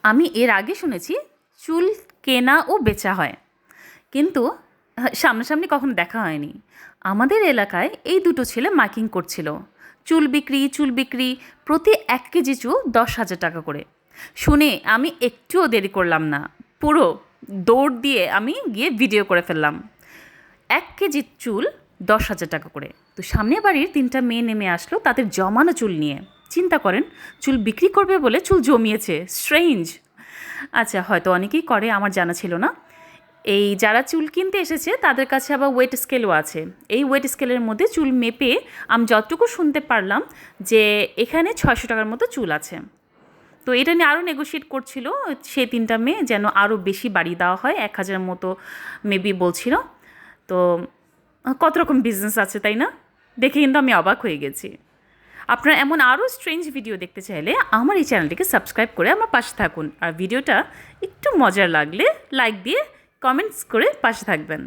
আমি এর আগে শুনেছি চুল কেনা ও বেচা হয়, কিন্তু সামনাসামনি কখনো দেখা হয়নি। আমাদের এলাকায় এই দুটো ছেলে মাইকিং করছিল, চুল বিক্রি, প্রতি 1 কেজি চুল 10,000 টাকা করে। শুনে আমি একটুও দেরি করলাম না, পুরো দৌড় দিয়ে আমি গিয়ে ভিডিও করে ফেললাম। 1 কেজি চুল 10,000 টাকা করে। তো সামনের বাড়ির 3টা মেয়ে নেমে আসলো তাদের জমানো চুল নিয়ে। চিন্তা করেন, চুল বিক্রি করবে বলে চুল জমিয়েছে। স্ট্রেঞ্জ। আচ্ছা, হয়তো অনেকেই করে, আমার জানা ছিল না। এই যারা চুল কিনতে এসেছে তাদের কাছে আবার ওয়েট স্কেলও আছে। এই ওয়েট স্কেলের মধ্যে চুল মেপে আমি যতটুকু শুনতে পারলাম যে এখানে 600 টাকার মতো চুল আছে। তো এটা নিয়ে আরও নেগোশিয়েট করছিল সে 3টা মেয়ে, যেন আরও বেশি বাড়িয়ে দেওয়া হয়, 1,000 মতো মেবি বলছিল। তো কত রকম বিজনেস আছে, তাই না? দেখে কিন্তু আমি অবাক হয়ে গেছি। আপনারা এমন আরও স্ট্রেঞ্জ ভিডিও দেখতে চাইলে আমার এই চ্যানেলটিকে সাবস্ক্রাইব করে আমার পাশে থাকুন। আর ভিডিওটা একটু মজার লাগলে লাইক দিয়ে কমেন্টস করে পাশে থাকবেন।